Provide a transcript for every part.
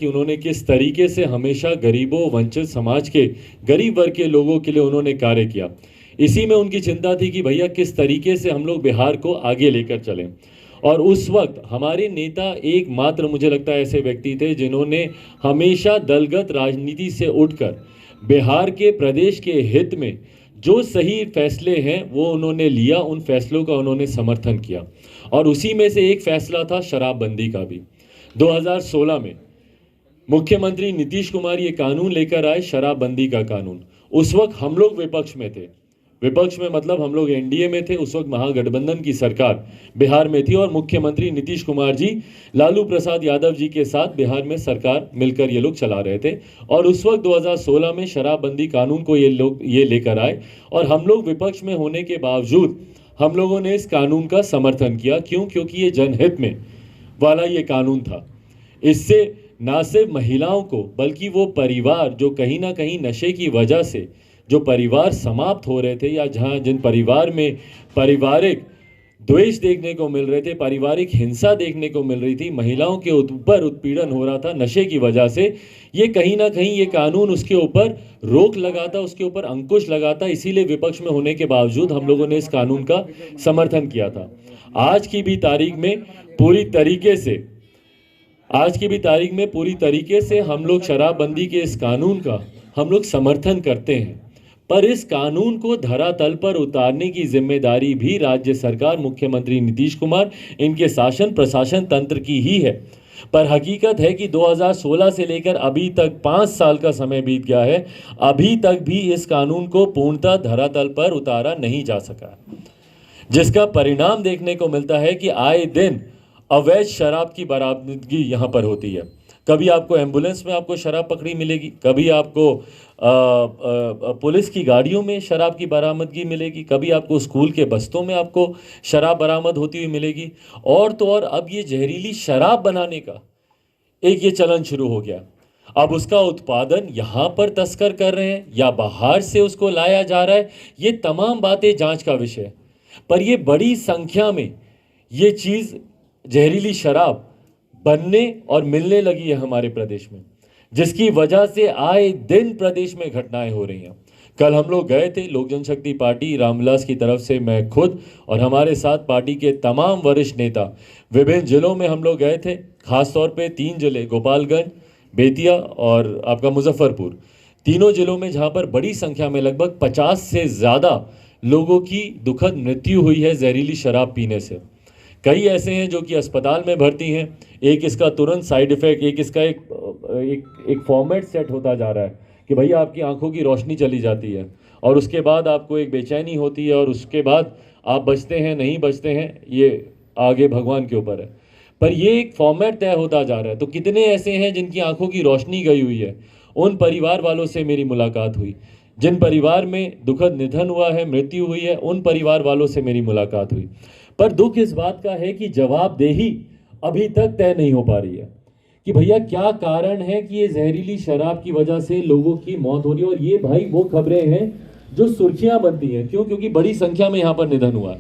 कि उन्होंने किस तरीके से हमेशा गरीबों वंचित समाज के गरीब वर्ग के लोगों के लिए उन्होंने कार्य किया। इसी में उनकी चिंता थी कि भैया किस तरीके से हम लोग बिहार को आगे लेकर चलें। और उस वक्त हमारे नेता एकमात्र मुझे लगता है ऐसे व्यक्ति थे जिन्होंने हमेशा दलगत राजनीति से उठकर बिहार के प्रदेश के हित में जो सही फैसले हैं वो उन्होंने लिया, उन फैसलों का उन्होंने समर्थन किया। और उसी में से एक फैसला था शराबबंदी का भी। 2016 में मुख्यमंत्री नीतीश कुमार ये कानून लेकर आए, शराबबंदी का कानून। उस वक्त हम लोग विपक्ष में थे, विपक्ष में मतलब हम लोग एनडीए में थे। उस वक्त महागठबंधन की सरकार बिहार में थी और मुख्यमंत्री नीतीश कुमार जी लालू प्रसाद यादव जी के साथ बिहार में सरकार मिलकर ये लोग चला रहे थे। और उस वक्त 2016 में शराबबंदी कानून को ये लेकर आए और हम लोग विपक्ष में होने के बावजूद हम लोगों ने इस कानून का समर्थन किया। क्यों? क्योंकि ये जनहित में वाला ये कानून था। इससे ना सिर्फ महिलाओं को बल्कि वो परिवार जो कहीं ना कहीं नशे की वजह से जो परिवार समाप्त हो रहे थे या जहां जिन परिवार में पारिवारिक द्वेष देखने को मिल रहे थे, पारिवारिक हिंसा देखने को मिल रही थी, महिलाओं के ऊपर उत्पीड़न हो रहा था नशे की वजह से, ये कहीं ना कहीं ये कानून उसके ऊपर रोक लगाता, उसके ऊपर अंकुश लगाता। इसीलिए विपक्ष में होने के बावजूद हम लोगों ने इस कानून का समर्थन किया था। आज की भी तारीख में पूरी तरीके से हम लोग शराबबंदी के इस कानून का हम लोग समर्थन करते हैं। पर इस कानून को धरातल पर उतारने की जिम्मेदारी भी राज्य सरकार, मुख्यमंत्री नीतीश कुमार, इनके शासन प्रशासन तंत्र की ही है। पर हकीकत है कि 2016 से लेकर अभी तक 5 साल का समय बीत गया है, अभी तक भी इस कानून को पूर्णतः धरातल पर उतारा नहीं जा सका, जिसका परिणाम देखने को मिलता है कि आए दिन अवैध शराब की बरामदगी यहाँ पर होती है। कभी आपको एम्बुलेंस में आपको शराब पकड़ी मिलेगी, कभी आपको पुलिस की गाड़ियों में शराब की बरामदगी मिलेगी, कभी आपको स्कूल के बस्तों में आपको शराब बरामद होती हुई मिलेगी। और तो और अब ये जहरीली शराब बनाने का एक ये चलन शुरू हो गया। अब उसका उत्पादन यहाँ पर तस्कर कर रहे हैं या बाहर से उसको लाया जा रहा है, ये तमाम बातें जांच का विषय है। पर ये बड़ी संख्या में ये चीज़ जहरीली शराब बनने और मिलने लगी है हमारे प्रदेश में, जिसकी वजह से आए दिन प्रदेश में घटनाएं हो रही हैं। कल हम लोग गए थे लोक जनशक्ति पार्टी रामविलास की तरफ से, मैं खुद और हमारे साथ पार्टी के तमाम वरिष्ठ नेता विभिन्न जिलों में हम लोग गए थे। खास तौर पे 3 जिले गोपालगंज, बेतिया और आपका मुजफ्फरपुर, तीनों जिलों में जहाँ पर बड़ी संख्या में लगभग 50 से ज़्यादा लोगों की दुखद मृत्यु हुई है जहरीली शराब पीने से। कई ऐसे हैं जो कि अस्पताल में भर्ती हैं। एक इसका तुरंत साइड इफेक्ट, एक इसका एक फॉर्मेट सेट होता जा रहा है कि भैया आपकी आंखों की रोशनी चली जाती है और उसके बाद आपको एक बेचैनी होती है और उसके बाद आप बचते हैं नहीं बचते हैं, ये आगे भगवान के ऊपर है। पर ये एक फॉर्मेट तय होता जा रहा है। तो कितने ऐसे हैं जिनकी आंखों की रोशनी गई हुई है। उन परिवार वालों से मेरी मुलाकात हुई, जिन परिवार में दुखद निधन हुआ है, मृत्यु हुई है, उन परिवार वालों से मेरी मुलाकात हुई। पर दुख इस बात का है कि जवाबदेही अभी तक तय नहीं हो पा रही है कि भैया क्या कारण है कि ये जहरीली शराब की वजह से लोगों की मौत हो रही है। और ये भाई वो खबरें हैं जो सुर्खियां बनती हैं। क्यों? क्योंकि बड़ी संख्या में यहाँ पर निधन हुआ है।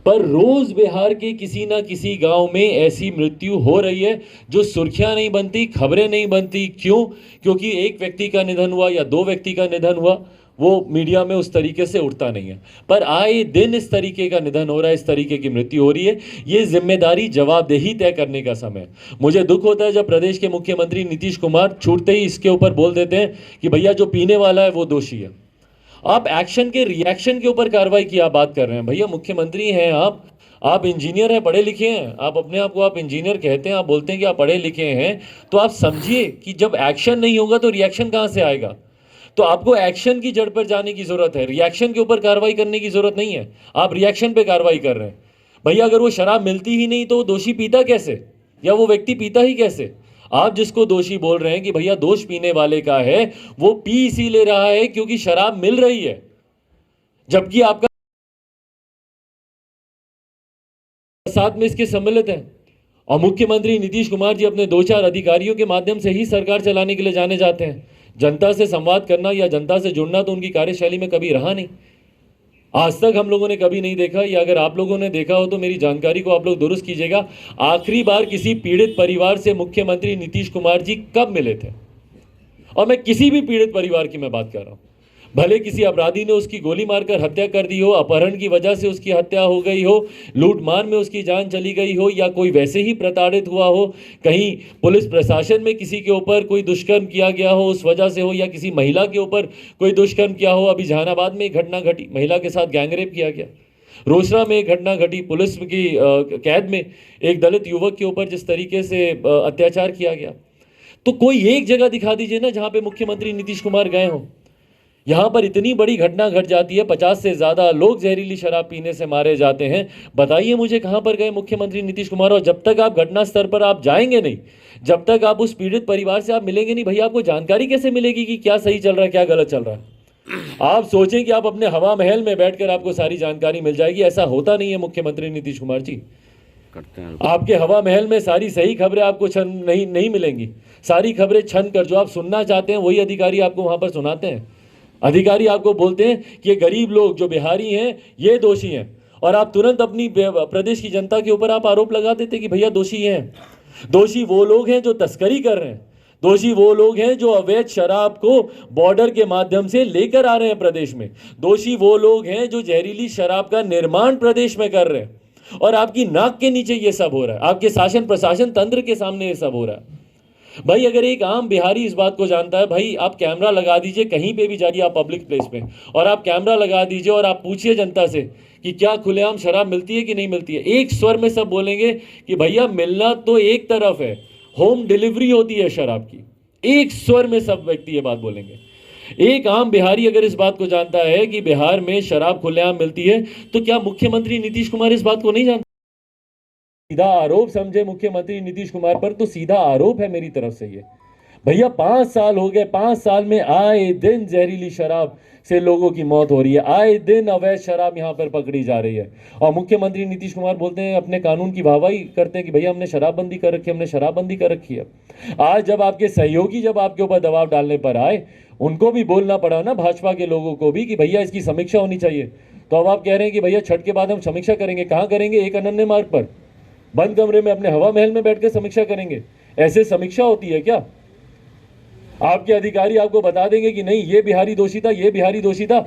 पर रोज बिहार के किसी ना किसी गांव में ऐसी मृत्यु हो रही है जो सुर्खियां नहीं बनती, खबरें नहीं बनती। क्यों? क्योंकि एक व्यक्ति का निधन हुआ या 2 व्यक्ति का निधन हुआ, वो मीडिया में उस तरीके से उठता नहीं है। पर आए दिन इस तरीके का निधन हो रहा है, इस तरीके की मृत्यु हो रही है। ये जिम्मेदारी, जवाबदेही तय करने का समय। मुझे दुख होता है जब प्रदेश के मुख्यमंत्री नीतीश कुमार छूटते ही इसके ऊपर बोल देते हैं कि भैया जो पीने वाला है वो दोषी है। आप एक्शन के रिएक्शन के ऊपर कार्रवाई की आप बात कर रहे हैं। भैया मुख्यमंत्री हैं आप इंजीनियर हैं, पढ़े लिखे हैं, आप अपने आप को आप इंजीनियर कहते हैं, आप बोलते हैं कि आप पढ़े लिखे हैं, तो आप समझिए कि जब एक्शन नहीं होगा तो रिएक्शन कहाँ से आएगा। तो आपको एक्शन की जड़ पर जाने की जरूरत है, रिएक्शन के ऊपर कार्रवाई करने की जरूरत नहीं है। आप रिएक्शन पे कार्रवाई कर रहे हैं। भैया अगर वो शराब मिलती ही नहीं तो वो दोषी पीता कैसे, या वो व्यक्ति पीता ही कैसे? आप जिसको दोषी बोल रहे हैं कि भैया दोष पीने वाले का है, वो पी इसीलिए रहा है क्योंकि शराब मिल रही है, जबकि आपका साथ में इसके सम्मिलित है। और मुख्यमंत्री नीतीश कुमार जी अपने 2-4 अधिकारियों के माध्यम से ही सरकार चलाने के लिए जाने जाते हैं। जनता से संवाद करना या जनता से जुड़ना तो उनकी कार्यशैली में कभी रहा नहीं। आज तक हम लोगों ने कभी नहीं देखा, या अगर आप लोगों ने देखा हो तो मेरी जानकारी को आप लोग दुरुस्त कीजिएगा। आखिरी बार किसी पीड़ित परिवार से मुख्यमंत्री नीतीश कुमार जी कब मिले थे? और मैं किसी भी पीड़ित परिवार की मैं बात कर रहा हूं, भले किसी अपराधी ने उसकी गोली मारकर हत्या कर दी हो, अपहरण की वजह से उसकी हत्या हो गई हो, लूटमार में उसकी जान चली गई हो, या कोई वैसे ही प्रताड़ित हुआ हो, कहीं पुलिस प्रशासन में किसी के ऊपर कोई दुष्कर्म किया गया हो उस वजह से हो, या किसी महिला के ऊपर कोई दुष्कर्म किया हो। अभी जहानाबाद में एक घटना घटी, महिला के साथ गैंगरेप किया गया। रोसड़ा में एक घटना घटी, पुलिस की कैद में एक दलित युवक के ऊपर जिस तरीके से अत्याचार किया गया। तो कोई एक जगह दिखा दीजिए ना जहां पे मुख्यमंत्री नीतीश कुमार गए हों। यहां पर इतनी बड़ी घटना घट जाती है, 50 से ज्यादा लोग जहरीली शराब पीने से मारे जाते हैं। बताइए मुझे कहां पर गए मुख्यमंत्री नीतीश कुमार? और जब तक आप घटना स्तर पर आप जाएंगे नहीं, जब तक आप उस पीड़ित परिवार से आप मिलेंगे नहीं, भैया आपको जानकारी कैसे मिलेगी कि क्या सही चल रहा है क्या गलत चल रहा है? आप सोचें कि आप अपने हवा महल में बैठकर आपको सारी जानकारी मिल जाएगी, ऐसा होता नहीं है मुख्यमंत्री नीतीश कुमार जी। करते हैं आपके हवा महल में सारी सही खबरें आपको नहीं मिलेंगी। सारी खबरें छन कर जो आप सुनना चाहते हैं वही अधिकारी आपको वहां पर सुनाते हैं। अधिकारी आपको बोलते हैं कि ये गरीब लोग जो बिहारी हैं ये दोषी हैं, और आप तुरंत अपनी प्रदेश की जनता के ऊपर आप आरोप लगा देते कि भैया दोषी हैं। दोषी वो लोग हैं जो तस्करी कर रहे हैं, दोषी वो लोग हैं जो अवैध शराब को बॉर्डर के माध्यम से लेकर आ रहे हैं प्रदेश में, दोषी वो लोग हैं जो जहरीली शराब का निर्माण प्रदेश में कर रहे हैं, और आपकी नाक के नीचे ये सब हो रहा है, आपके शासन प्रशासन तंत्र के सामने ये सब हो रहा है। भाई अगर एक आम बिहारी इस बात को जानता है, भाई आप कैमरा लगा दीजिए कहीं पे भी जाइए आप पब्लिक प्लेस पे, और आप कैमरा लगा दीजिए और आप पूछिए जनता से कि क्या खुलेआम शराब मिलती है कि नहीं मिलती है। एक स्वर में सब बोलेंगे कि भैया मिलना तो एक तरफ है, होम डिलीवरी होती है शराब की। एक स्वर में सब व्यक्ति ये बात बोलेंगे। एक आम बिहारी अगर इस बात को जानता है कि बिहार में शराब खुलेआम मिलती है, तो क्या मुख्यमंत्री नीतीश कुमार इस बात को नहीं जानते? सीधा आरोप समझे मुख्यमंत्री नीतीश कुमार पर, तो सीधा आरोप है मेरी तरफ से ये। भैया 5 साल हो गए, 5 साल में आए दिन जहरीली शराब से लोगों की मौत हो रही है, आए दिन अवैध शराब यहाँ पर पकड़ी जा रही है, और मुख्यमंत्री नीतीश कुमार बोलते हैं, अपने कानून की वाहवाही करते हैं कि भैया हमने शराबबंदी कर रखी है, हमने शराबबंदी कर रखी है। आज जब आपके सहयोगी जब आपके ऊपर दबाव डालने पर आए, उनको भी बोलना पड़ा ना, भाजपा के लोगों को भी, कि भैया इसकी समीक्षा होनी चाहिए। तो अब आप कह रहे हैं कि भैया छठ के बाद हम समीक्षा करेंगे। कहाँ करेंगे? एक अनन्य मार्ग पर बंद कमरे में अपने हवा महल में बैठकर समीक्षा करेंगे? ऐसे समीक्षा होती है क्या? आपके अधिकारी आपको बता देंगे कि नहीं ये बिहारी दोषी था, ये बिहारी दोषी था।